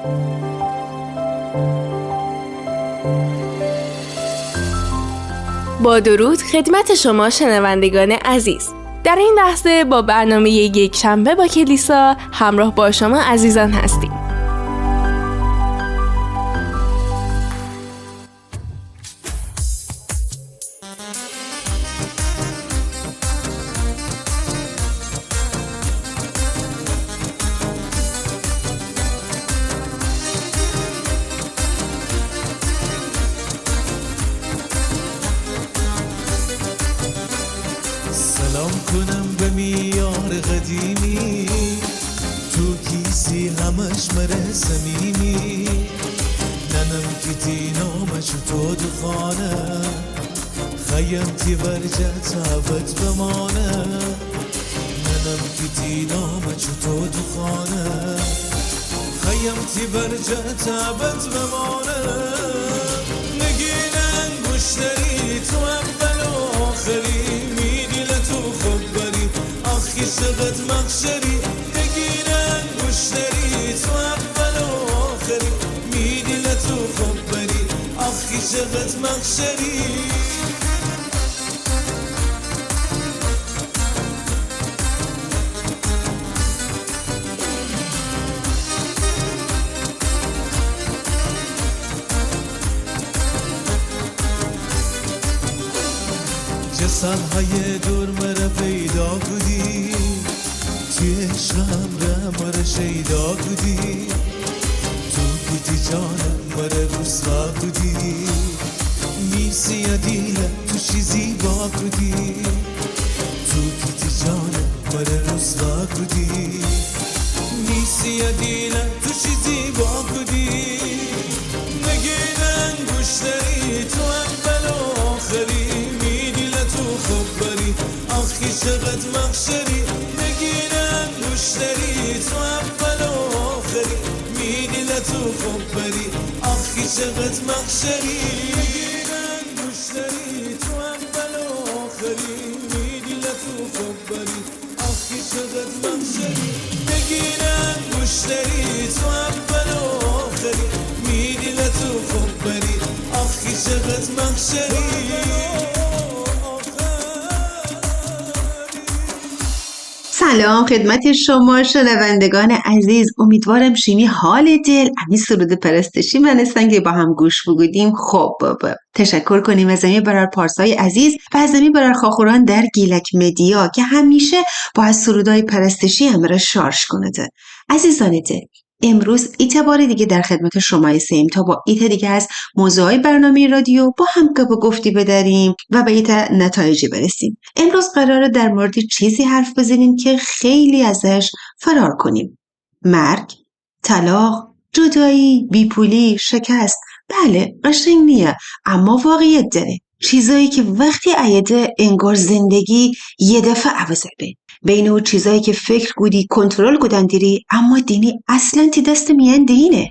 با درود خدمت شما شنوندگان عزیز. در این لحظه با برنامه یک شنبه با کلیسا همراه با شما عزیزان هستیم. سلام کنم به میار قدیمی، تو کیسی همش مره سمیمی، ننم کتی نامش تو دخانه، خیم تی برجه تابت بمانه، ننم کتی نامش تو دخانه، خیم تی برجه تابت بمانه، نگینن گشتری تو اول و آخری، سقط مخشری نگیرن گشتری تو اول و آخری، میدی لتو خوب بری آخی سقط مخشری. جسالهای دور مرا پیدا کدی، توی عشقم مرا شیدا کدی، تو کتی جانم مرا رسوا کدی، میسی یا دیلم تو چی زیبا کدی، تو کتی جانم مرا رسوا کدی، میسی یا دیلم تو چی زیبا کدی، نگیرن گشتری تو اول و آخری، خوب بری آخی چقدر مخشری، نگیرن گشتری تو اول و آخری، میدی لتو خوب بری آخی چقدر مخشری، نگیرن گشتری تو اول و آخری، میدی لتو خوب بری آخی چقدر مخشری، نگیرن گشتری تو اول و آخری، میدی لتو خوب بری آخی چقدر مخشری. سلام خدمت شما شنوندگان عزیز، امیدوارم شیمی حال دل امی سرود پرستشی منستن که با هم گوش بگودیم. خب بابا تشکر کنیم از امی برار پارسای عزیز و از امی برار خاخوران در گیلک مدیا که همیشه با سرودای پرستشی همراه شارژ کنده. عزیزان دل، امروز ایت بار دیگه در خدمت شما هستیم تا با ایت دیگه از موضوعای برنامه رادیو با هم گپ و گفتی بداریم و به ایت نتایجی برسیم. امروز قراره در مورد چیزی حرف بزنیم که خیلی ازش فرار کنیم. مرگ، طلاق، جدایی، بیپولی، شکست. بله قشنگ نیه اما واقعیت داره. چیزایی که وقتی عیده انگار زندگی یه دفعه عوضه بین او چیزایی که فکر گودی کنترل گودن دیری اما دینی اصلا تی دست میان دینه.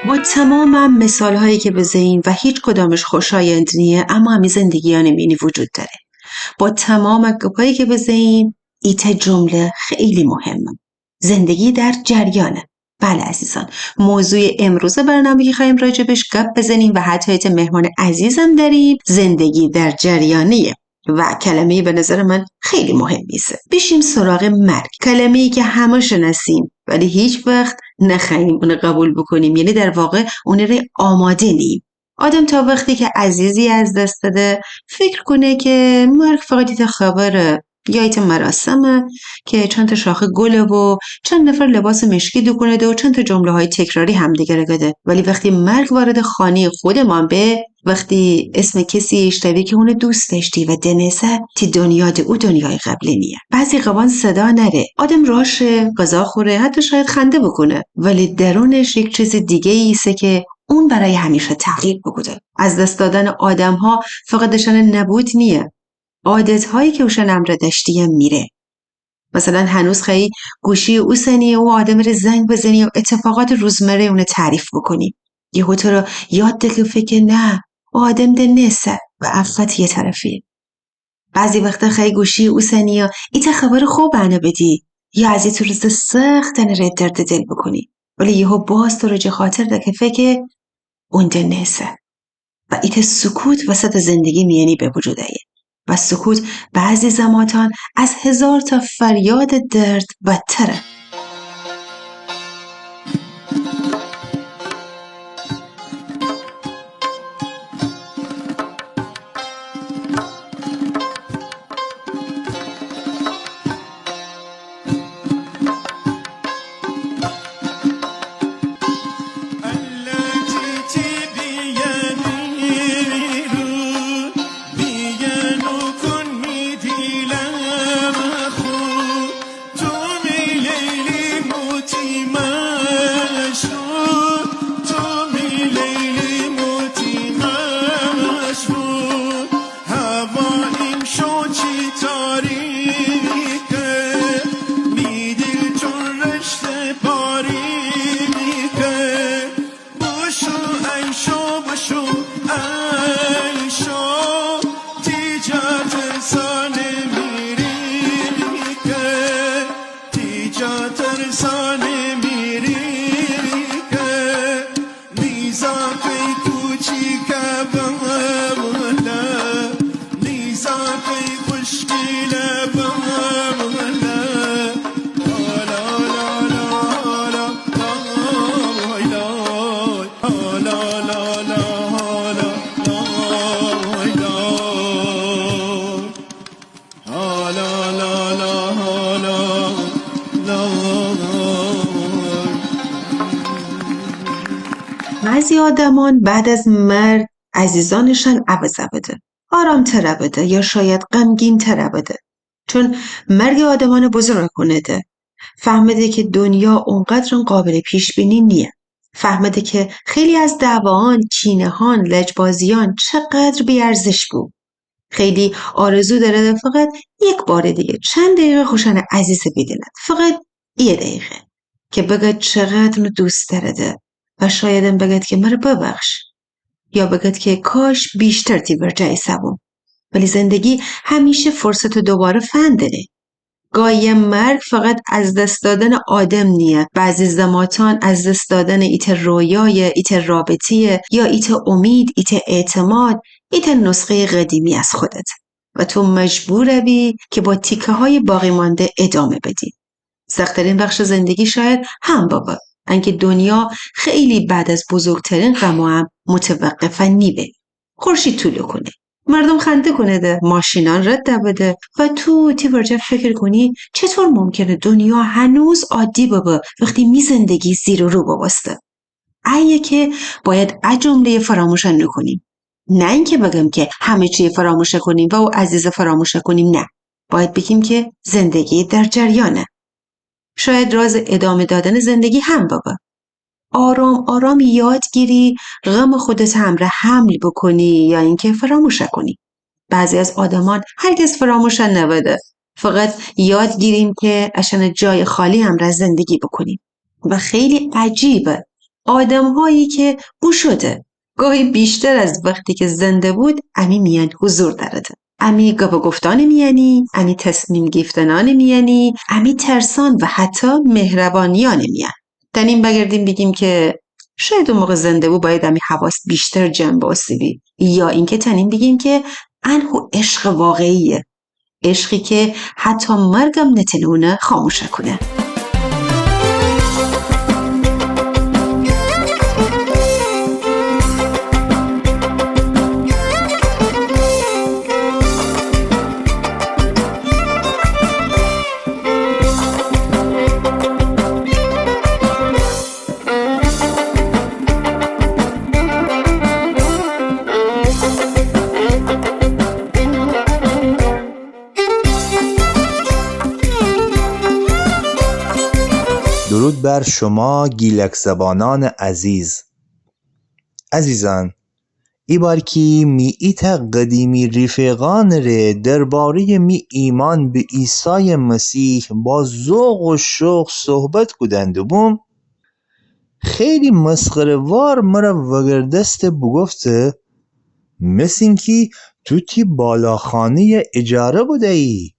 با تمام مثال هایی که بزنین و هیچ کدامش خوشایند نیه اما همی زندگی ها نمینی وجود داره. با تمام گپایی که بزنین ایت جمله خیلی مهمه. زندگی در جریانه. بله عزیزان، موضوع امروز برنامه که خواهیم راجبش گپ بزنیم و حتی ایت مهمان عزیزم داریم. زندگی در جریانیه و کلمه‌ای به نظر من خیلی مهمیه. بشیم سراغ مرگ. کلمه‌ای که همه شناسیم ولی هیچ وقت نخواهیم اون قبول بکنیم، یعنی در واقع اون رو آماده نیم. آدم تا وقتی که عزیزی از دست بده فکر کنه که مرگ فقط ایت خبره یا ایت مراسمه که چند تا شاخه گله و چند نفر لباس مشکی دوکنه و چند تا جمله های تکراری همدیگه رو گده. ولی وقتی مرگ وارد خانه خودمان به، وقتی اسم کسی اشتبی که اونو دوست داشتی و دنسه تی دنیا ده او دنیای قبلی نیه. بعضی قوان صدا نره، آدم راشه، غذا خوره، حتی شاید خنده بکنه، ولی درونش یک چیز دیگه ایسه که اون برای همیشه تغییر بکنه. از دست دادن آدم ها فقط دشن نبود نیه، عادت هایی که اوشن امر داشتیم میره. مثلا هنوز خیلی گوشی او سنی و آدم رو زنگ بزنی و اتفاقات روزمره اونو تعریف بکنی. یهو تو رو یاد ده که فکر نه آدم ده نسه و افت یه طرفیه. بعضی وقتا خیلی گوشی او سنیا ایتا خبر خوب بنا بدی یا از یه تو روز سخت رد درد دل بکنی ولی یهو باز تو رو جه خاطر ده که فکر اون ده نسه و ایتا سکوت وسط زندگی میانی به وجود ایه و سکوت بعضی زماتان از 1000 تا فریاد درد بدتره. بعضی آدمان بعد از مرگ عزیزانشان عوض بده آرام‌تر بده یا شاید غمگین‌تر بده چون مرگ آدمان بزرگ کنده فهمده که دنیا اونقدر قابل پیش بینی نیه فهمده که خیلی از دعواهان کینه‌هان لجبازیان چقدر بی‌ارزش بود خیلی آرزو داره فقط یک بار دیگه چند دقیقه خوشن عزیز بیدند فقط یه دقیقه که بگد چقدر دوست داره و شایدم بگد که مرا ببخش یا بگد که کاش بیشتر تی برجای سبون ولی زندگی همیشه فرصت دوباره فندنه گاهی مرگ فقط از دست دادن آدم نیه بعضی زماتان از دست دادن ایت رویای ایت رابطیه یا ایت امید ایت اعتماد ایت نسخه قدیمی از خودت و تو مجبور بی که با تیکه های باقی مانده ادامه بدی سخت‌ترین بخش زندگی شاید هم بابا انکه دنیا خیلی بعد از بزرگترین غم هم متوقف نیبه خورشید طولو کنه مردم خنده کنه ده ماشینان رد بده و تو تی ورجه فکر کنی چطور ممکنه دنیا هنوز عادی بابا وقتی می زندگی زیر و رو باباسته ایه که باید جمله فراموشن نکنیم نه اینکه بگم که همه چی فراموش کنیم و او عزیز فراموش کنیم نه باید بگیم که زندگی در جریانه شاید راز ادامه دادن زندگی هم بابا آرام آرام یاد گیری غم خودت هم را حمل بکنی یا اینکه فراموش کنی بعضی از آدمان هرگز فراموشن نبوده فقط یاد گیریم که اشان جای خالی هم را زندگی بکنیم و خیلی عجیبه آدم هایی که بو شده گاهی بیشتر از وقتی که زنده بود امی میان حضور دارده امی گپ گفتان میانی امی تصمیم گرفتنان میانی امی ترسان و حتی مهربانیان میان تنین بگردیم بگیم که شاید اون موقع زنده بود باید امی حواس بیشتر جمع باسیبی یا اینکه تنین بگیم که انهو عشق واقعیه عشقی که حتی مرگم نتلونه خاموشه کنه درود بر شما گیلک زبانان عزیز عزیزان ای بار کی می ایت قدیمی رفیقان ره درباره می ایمان به عیسی مسیح با ذوق و شوق صحبت کدند بوم خیلی مسخره وار مرا وگردست بگفته مثل اینکه تو تی بالاخانه اجاره بوده ای.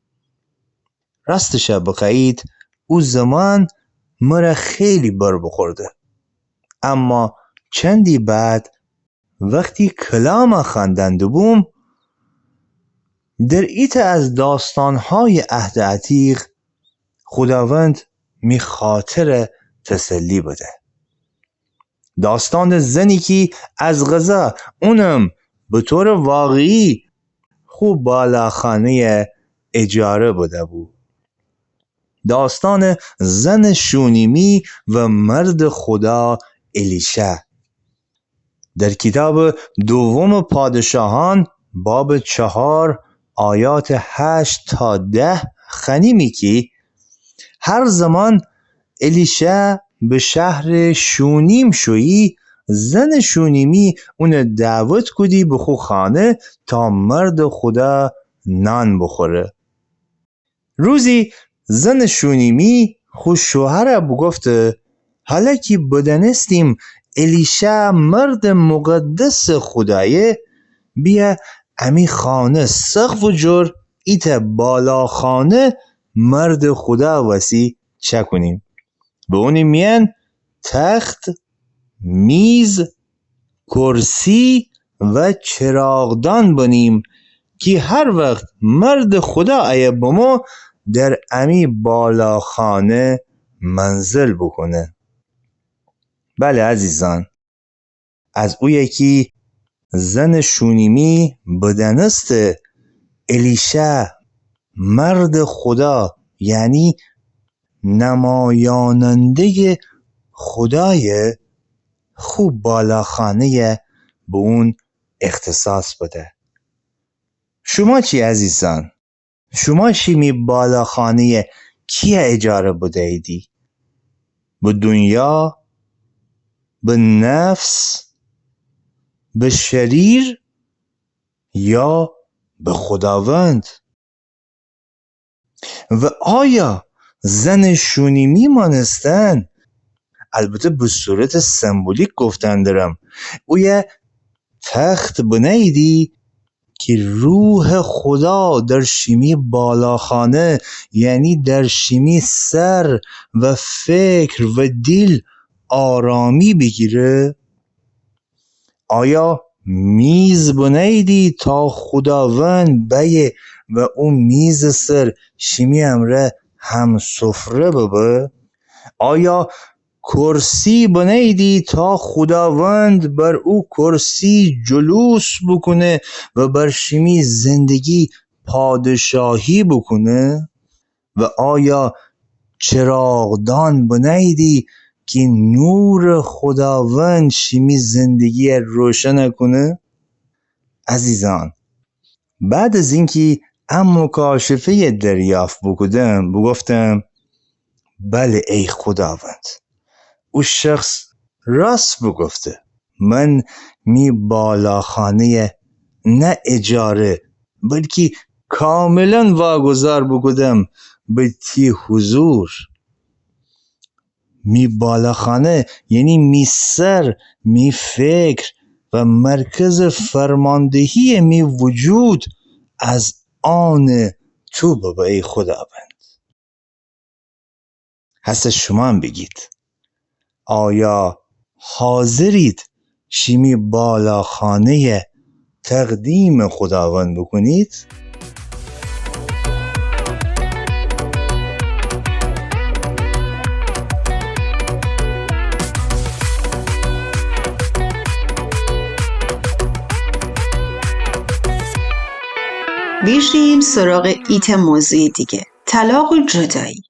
راستش بخواهید او زمان مرا خیلی بر بخورده، اما چندی بعد وقتی کلام خواندنده بوم در ایت از داستانهای عهد عتیق خداوند می خاطر تسلی بده. داستان زنی که از غذا اونم به طور واقعی خوب بالاخانه اجاره بوده بود. داستان زن شونیمی و مرد خدا الیشع در کتاب دوم پادشاهان باب 4 آیات 8 تا 10 خنیمی که هر زمان الیشع به شهر شونیم شویی زن شونیمی اون دعوت کدی به خو خانه تا مرد خدا نان بخوره. روزی زن شونیمی خو شوهر بگفته حالا که بدنستیم الیشع مرد مقدس خدایه، بیا امی خانه سقف و جور ایت بالا خانه مرد خدا وسی چه کنیم. به اونی میان تخت، میز، کرسی و چراغدان بنیم که هر وقت مرد خدا ایه بمو در امی بالا خانه منزل بکنه. بله عزیزان، از او یکی زن شونیمی بدنست الیشع مرد خدا یعنی نمایاننده خدای خوب بالاخانه به اون اختصاص بده. شما چی عزیزان؟ شما چی می بالاخانه کیه اجاره بوده ایدی؟ به دنیا؟ به نفس؟ به شریر؟ یا به خداوند؟ و آیا زن شونیمی مانستن؟ البته به صورت سمبولیک گفتن دارم. او یه تخت بنیدی که روح خدا در شیمی بالاخانه یعنی در شیمی سر و فکر و دل آرامی بگیره؟ آیا میز بنیدی تا خداوند بیه و اون میز سر شیمی امره هم سفره ببه؟ آیا کرسی بنیدی تا خداوند بر او کرسی جلوس بکنه و بر شیمی زندگی پادشاهی بکنه؟ و آیا چراغدان بنیدی که نور خداوند شیمی زندگی روشن کنه؟ عزیزان، بعد از اینکه مکاشفه دریافت بکدم بگفتم بله ای خداوند، او شخص راست بگفته. من می بالاخانه نه اجاره بلکه کاملا واگذار بکدم به تی حضور. می بالاخانه یعنی می سر، می فکر و مرکز فرماندهی می وجود از آن تو بابا ای خداوند. هست شما هم بگید آیا حاضرید شیمی بالاخانه تقدیم خداوند بکنید؟ بیشیم سراغ ایت موضوع دیگه، طلاق و جدایی.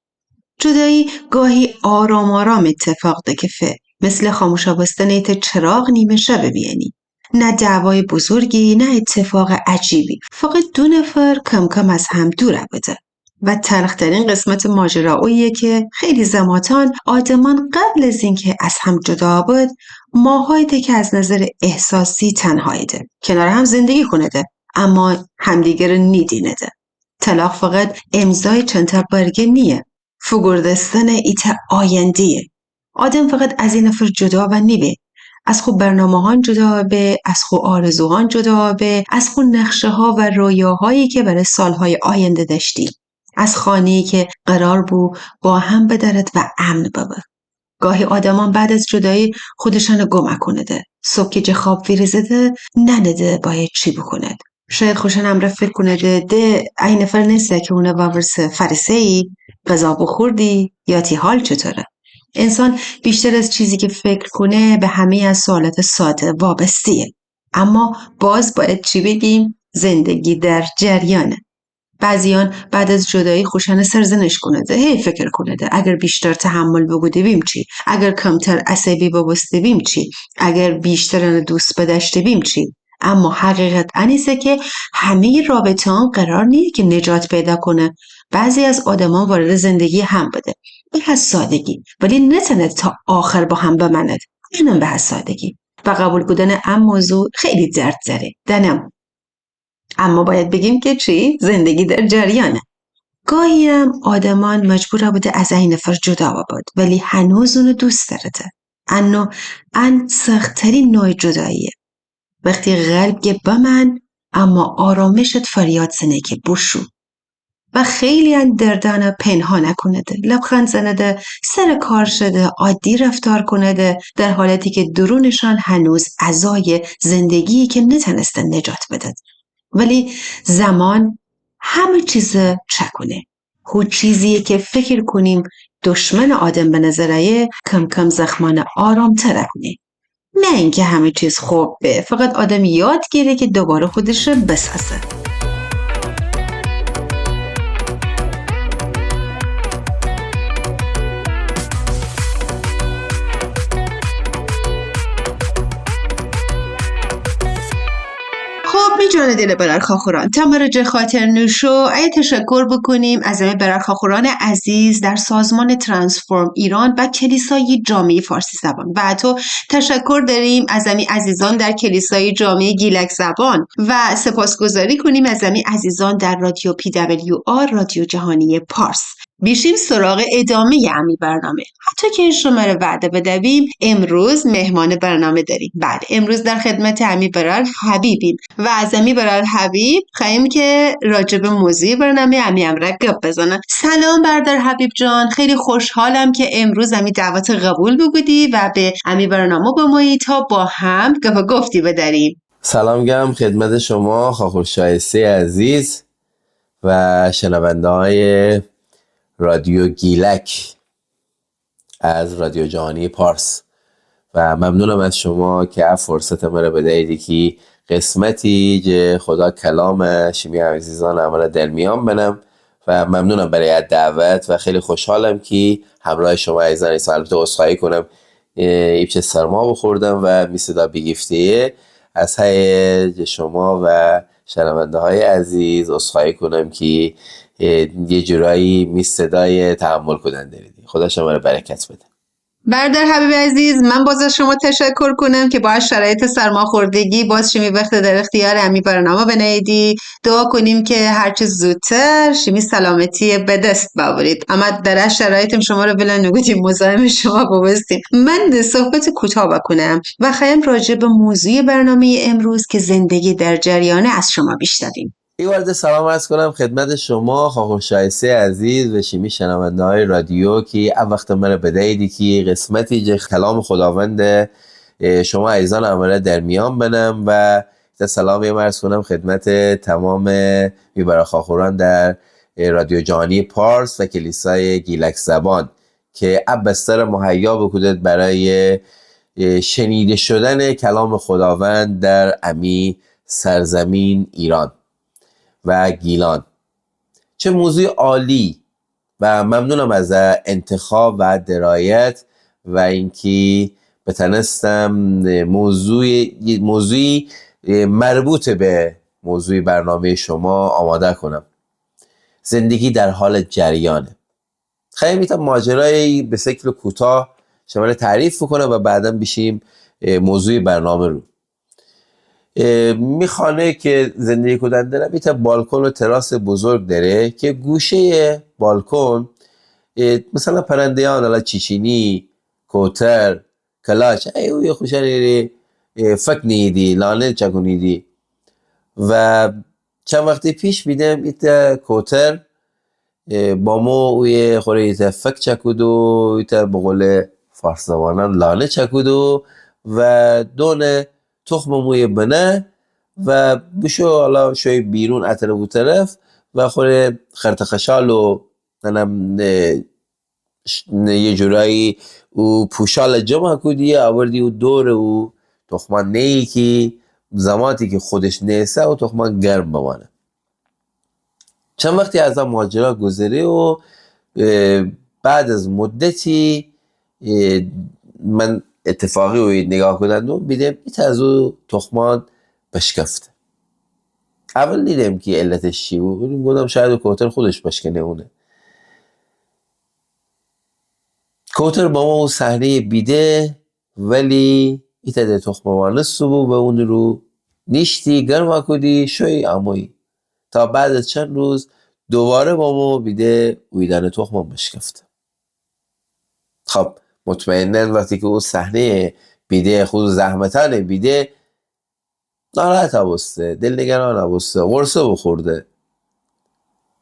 جدایی گاهی آرام آرام اتفاق دکفه، مثل خاموشا بستن ایت چراغ نیمه شب بیانی. نه دعوای بزرگی، نه اتفاق عجیبی، فقط دو نفر کم کم از هم دوره بده. و تلخترین قسمت ماجرااییه که خیلی زماتان آدمان قبل از اینکه از هم جدا بود ماهایده که از نظر احساسی تنهایده، کنار هم زندگی کنده اما همدیگر رو نیدینده. طلاق فقط امضای چند تا برگه نیه، فگردستن ایت آیندیه. آدم فقط از این نفر جدا و نیبه. از خو برنامه‌هان جدا به، از خو آرزوهان جدا به، از خو نقشه و رویاهایی که برای سالهای آینده داشتی. از خانه‌ای که قرار بود با هم بدرد و امن ببه. گاهی آدمان بعد از جدایی خودشان گم کنده. صبح که خواب ویرزده ننده باید چی بکند. شاید خوشن امره فکر کنده ده این نفر نیسته که اونه باورس فرسه ای، غذا بخوردی یا تی حال چطوره. انسان بیشتر از چیزی که فکر کنه به همه از سوالات ساده وابسته‌ایه. اما باز باید چی بگیم؟ زندگی در جریانه. بعضیان بعد از جدایی خوشن سرزنش کنده. هی فکر کنده اگر بیشتر تحمل بگودیم چی؟ اگر کمتر عصبی ببستیم چی؟ اگر بیشتر دوست بداشتیم چی؟ اما حقیقت انیسه که همه رابطه هم قرار نیست که نجات پیدا کنه. بعضی از آدمان وارد زندگی هم بده. به هر سادگی. ولی نتونه تا آخر با هم بماند. اینم به هر سادگی. و قبول کردن ام موضوع خیلی درد داره. دنم. اما باید بگیم که چی؟ زندگی در جریانه. گاهی هم آدمان مجبور بوده از این نفر جدا بود ولی هنوز اونو دوست دارده. ان سخت‌ترین نوع جداییه. وقتی قلب گه بمن اما آرامشت فریاد زنه که بشو. و خیلی ان دردانه پنهانه کنده. لبخند زنده، سر کار شده، عادی رفتار کنده در حالتی که درونشان هنوز عزای زندگیی که نتونسته نجات بده. ولی زمان همه چیز چکونه. هو چیزیه که فکر کنیم دشمن آدم به نظره کم کم زخمان آرام ترکنه. نه اینکه همه چیز خوبه، فقط آدم یاد گیره که دوباره خودش بسازه. می جان دل برارخاخوران تمرج خاطر نوشو ای تشکر بکنیم از همه برارخاخوران عزیز در سازمان ترانسفورم ایران و کلیسای جامعه فارسی زبان و حتی تشکر داریم از همه عزیزان در کلیسای جامعه گیلک زبان و سپاسگزاری کنیم از همه عزیزان در رادیو PWR رادیو جهانی پارس. بیشیم سراغ ادامه امی برنامه. حتی که شما رو وعده بدویم امروز مهمان برنامه داریم. بله امروز در خدمت امی برار حبیبیم و از امی برار حبیب خواهیم که راجب موضوع برنامه امی امره گپ بزنن. سلام برادر حبیب جان، خیلی خوشحالم که امروز امی دعوت قبول بگودی و به امی برنامه بمایی تا با هم گفتی بداریم. سلام گرم خدمت شما خاخور شایسته عزیز و شنونده های رادیو گیلک از رادیو جهانی پارس و ممنونم از شما که فرصت مرا بدهید که قسمتی که خدا کلام شمی عزیزان امر در میان بنم و ممنونم برای دعوت و خیلی خوشحالم که همراه شما عزیزان این البته عذرخواهی کنم ایچه سرما بخوردم و می صدا بگیفتیه از های شما و شنونده های عزیز عذرخواهی کنم که یه جورایی می صدای تحمل کنن دارید. خدا شما رو برکت بده. برادر حبیب عزیز من باز از شما تشکر کنم که با شرایط سرماخوردگی باز شمی وقت در اختیار امی برنامه بنایدی. دعا کنیم که هرچه زودتر شمی سلامتی به دست ببرید. اما در شرایطم شما رو بلند نگوتیم مزاحم شما ببستیم. من صحبت کوتاه بکنم و خواهم راجع به موضوع برنامه امروز که زندگی در جریان از شما بشنویم. ای وارد سلام عرض کنم خدمت شما خاخور شایسته عزیز و شمی شنونده های رادیو که وقت من بدهیدی که قسمتی که کلام خداوند شما عزیزان امره در میان بنم و سلامی عرض کنم خدمت تمام میبرا خاخوران در رادیو جهانی پارس و کلیسای گیلک زبان که بستر مهیا بکودد برای شنیده شدن کلام خداوند در امی سرزمین ایران و گیلان. چه موضوع عالی و ممنونم از انتخاب و درایت و اینکه بتونستم موضوعی مربوط به موضوع برنامه شما آماده کنم. زندگی در حال جریانه. خیلی میتونم ماجرایی به شکل کوتاه شما رو تعریف کنم و بعدا بشیم موضوع برنامه رو. میخوانه که زندگی کردن داره میته بالکن و تراس بزرگ داره که گوشه بالکن مثلا پرندهان حالا چیچینی کوتر کلاش اوی خوشنیری فک نیدی لانه چکونیدی و چند وقتی پیش بیدم ایتا کوتر با ما اوی خوره ایتا فک چکودو ایتا بقول فارس زبانان لانه چکودو و دون تخم موی بنه و بشو حالا شوی بیرون اتره بو طرف و خوره خرتخشال و یه جورایی او پوشال جمع کودیه آوردی و دور او تخمان نیی که زماتی که خودش نیسته و تخمان گرم بمانه. چند وقتی از هم ماجرا گذره و بعد از مدتی من اتفاقی رو نگاه کردم و بیدم ایت از او تخمان بشکفته. اول دیدم که علتش چی بود، گفتم شاید کوتر خودش بشکنه اونه. کوتر با ما اون صحنه بیده ولی ایت ده تخم وانستو و اون رو نیشتی گرم کدی شوی اموی تا بعد از چند روز دوباره با ما بیده ویدن تخم بشکفته. خب مطمئنن وقتی که اون صحنه بیده خود زحمتانه بیده ناراحت نبسته، دلنگران نبسته، قرصه بخورده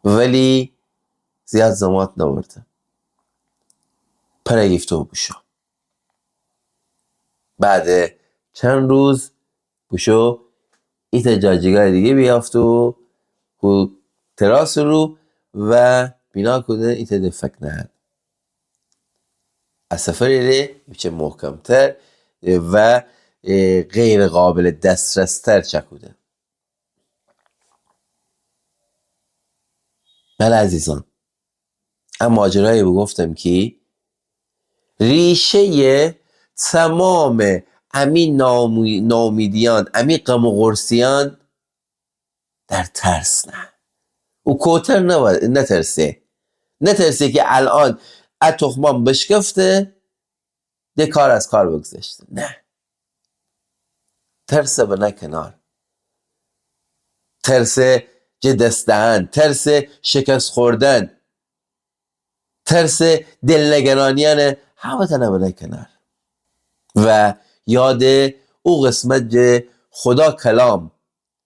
ولی زیاد زمات نورده. پرگیفته بوشو بعد چند روز بوشو ایت جاجیگاه دیگه بیافت و تراس رو و بینا کنه ایت دفک نهد از سفری ره چه محکمتر و غیر قابل دسترستر چکوده. بله عزیزان، اما ماجرایی بگفتم که ریشه تمام امی نامیدیان امی غم و غرصیان در ترس نه. او کوتر نترسه که الان از تخمان بشکفته ده کار از کار بگذشته. نه، ترس به نه کنار، ترس دستهن، ترس شکست خوردن، ترس دلنگرانیان همه تنه به نه کنار و یاد او قسمت جه خدا کلام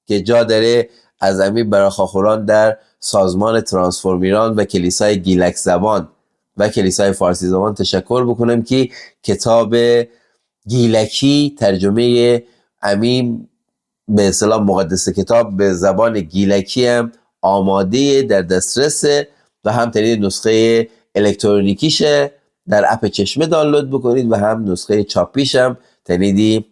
که جا داره از امی براخاخوران در سازمان ترانسفورمیران و کلیسای گیلک زبان و کلیسای فارسی زبان تشکر بکنم که کتاب گیلکی ترجمه امی به اصطلاح مقدس کتاب به زبان گیلکی هم آماده در دسترسه و هم تنید نسخه الکترونیکیشه در اپ چشمه دانلود بکنید و هم نسخه چاپیش هم تنیدی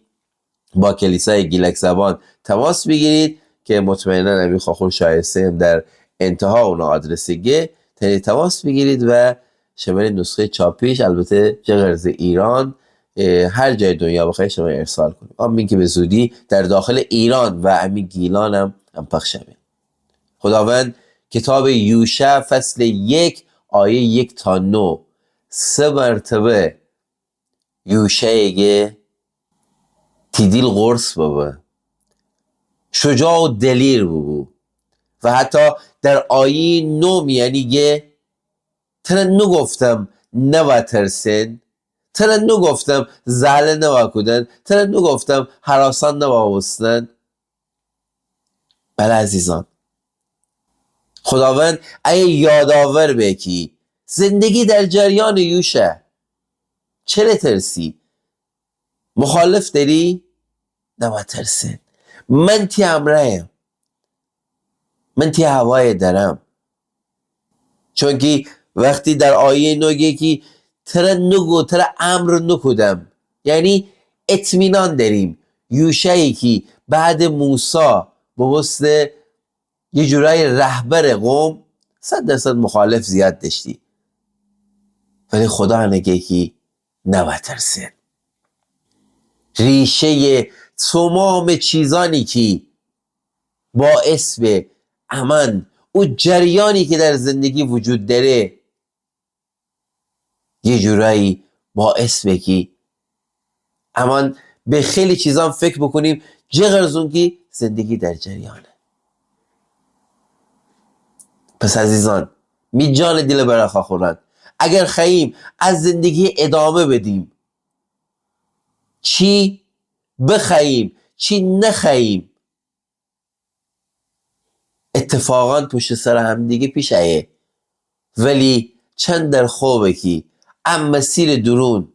با کلیسای گیلک زبان تماس بگیرید که مطمئنا امی خاخور شایسته هم در انتها اونا آدرسیگه تنید تماس بگیرید و شمال نسخه چاپیش البته چه غرض ایران هر جای دنیا بخواهی شما ارسال کنید آمین که به زودی در داخل ایران و امی گیلان هم پخش شوید. خداوند کتاب یوشع فصل 1 آیه 1 تا 9 3 مرتبه یوشع تیدیل قرص بابا شجاع و دلیر بابا و حتی در آیه 9 یعنی گه تنه نگفتم نبا ترسین، تنه نگفتم زهله نبا کدن، تنه نگفتم حراسان نبا بستن. بله عزیزان، خداوند ای یادآور بکی زندگی در جریان یوشع. چرا ترسی؟ مخالف داری؟ نبا ترسین، من تی امرهیم، من تی هوای درم. چون که وقتی در آیه نگه که ترا امر نکدم یعنی اطمینان داریم یوشعی که بعد موسی بوست یه جورای رهبر قوم 100% مخالف زیاد داشتی ولی خدا نگه که نبا ترسین. ریشه تمام چیزانی که باعث به امن او جریانی که در زندگی وجود داره یه جورایی باعث بکی اما به خیلی چیزان فکر بکنیم جغرزون که زندگی در جریانه. پس عزیزان می جان دیل برخا خورند اگر خواهیم از زندگی ادامه بدیم چی بخییم چی نخییم اتفاقا پشت سر هم دیگه پیش ایه، ولی چند در خوبه که ام مسیر درون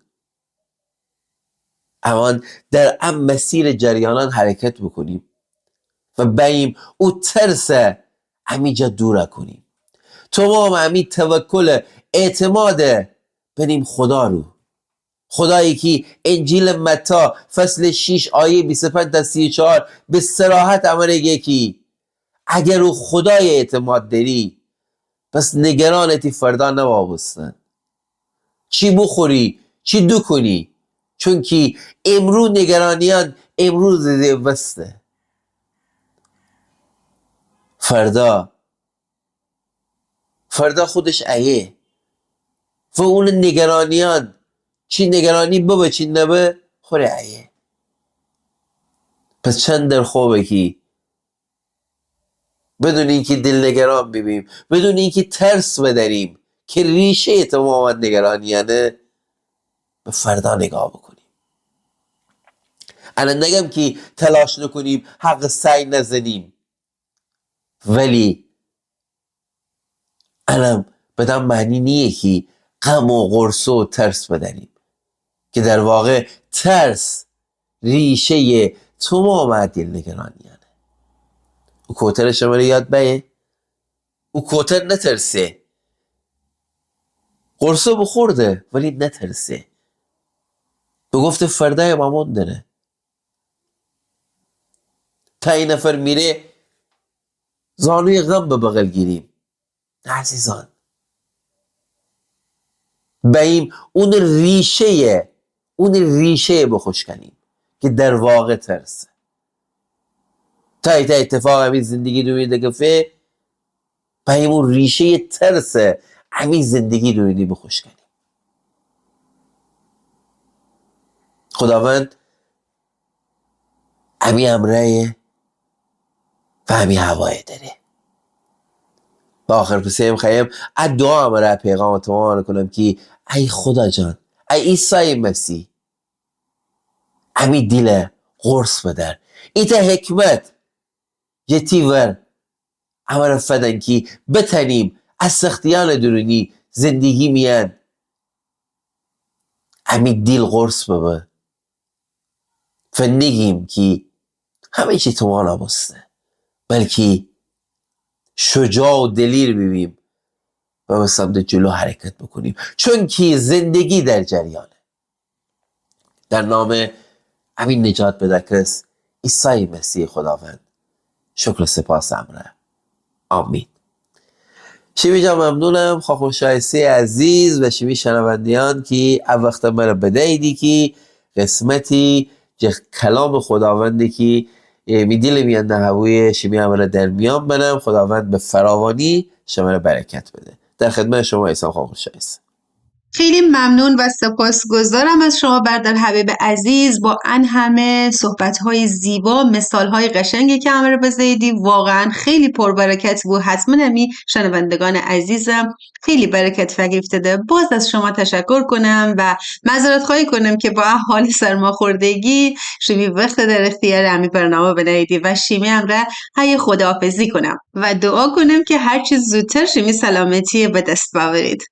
امان در ام مسیر جریانان حرکت بکنیم و بیم او ترس امیجا دوره کنیم. تمام امی توکل اعتماد بریم خدا رو، خدایی که انجیل متی فصل 6 آیه 25 تا 34 به صراحت امره که اگر او خدای اعتماد داری پس نگرانتی فردا نوابستن چی بخوری چی دو کنی، چون که امرو نگرانیان امروز دیده بسته، فردا خودش ایه و اون نگرانیان چی نگرانی ببه چی نبه خوره ایه. پس چند در خوبه که بدون اینکه دل نگران ببینیم، بدون اینکه ترس بداریم که ریشه تمام نگرانیانه، به فردا نگاه بکنیم. الان نگم که تلاش نکنیم حق سعی نزنیم، ولی الان بدم معنی نیه که غم و غرصه و ترس بداریم، که در واقع ترس ریشه تمام دل نگرانیانه. او کوتر شما رو یاد بیه، او کوتر نترسه، قرصه بخورده ولی نترسه، به گفت فردای مامون داره. تا این نفر میره زانوی غم به بغل گیریم، عزیزان باییم اون ریشه بخوش کنیم که در واقع ترسه. تا اتفاق همین زندگی رو میده گفته باییم اون ریشه ترسه همین زندگی رو میده بخوش کنیم. خداوند همی امره و همی هوای داره. با آخر پسیم خواهیم دعا امره پیغام تمام کنم که ای خدا جان، ای عیسی مسیح، همی دل غرص بدر ایتا حکمت جتی ور امره فدن که بتنیم از سختیان درونی زندگی میان همی دل غرص ببه و نگیم که همه چی تو ما نبسته، بلکه شجاع و دلیر ببیم و به سمت جلو حرکت بکنیم، چون که زندگی در جریانه. در نام همین نجات بدکرس عیسی مسیح خداوند شکر و سپاس امره. آمین. شیمی جان ممنونم، خواهر شایسته عزیز و شیمی شنوندیان که او وقت مرا بدهیدی که قسمتی کلام خداوندی که می دل میان نهوی شیمی همه در میان بنم. خداوند به فراوانی شما را برکت بده. در خدمت شما ایسان خواهر شایسته. خیلی ممنون و سپاسگزارم از شما برادر حبیب عزیز با ان همه صحبت‌های زیبا، مثال‌های قشنگی که همه رو بزیدی. واقعا خیلی پربرکت بود. حتما همی شنوندگان عزیزم خیلی برکت فریفتده. باز از شما تشکر کنم و معذرت خواهی کنم که با حال سرماخوردگی شمی وقت در اختیار همی برنامه بنایدی و شیمی هم را هی خداحافظی کنم و دعا کنم که هرچی زودتر شمی سلامتی به دست ببرید.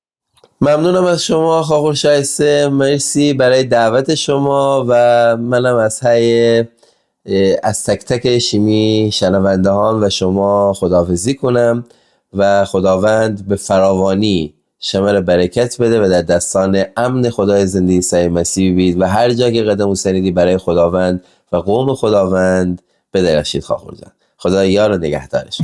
ممنونم از شما خواهر شایسته، مرسی برای دعوت شما و منم از تک تک شیمی شنوندهان و شما خداحافظی کنم و خداوند به فراوانی شما را برکت بده و در دستان امن خدای زنده عیسی مسیح بید و هر جا که قدم سنیدی برای خداوند و قوم خداوند بدرخشید. خواهر جان خدا یار و نگهدارش.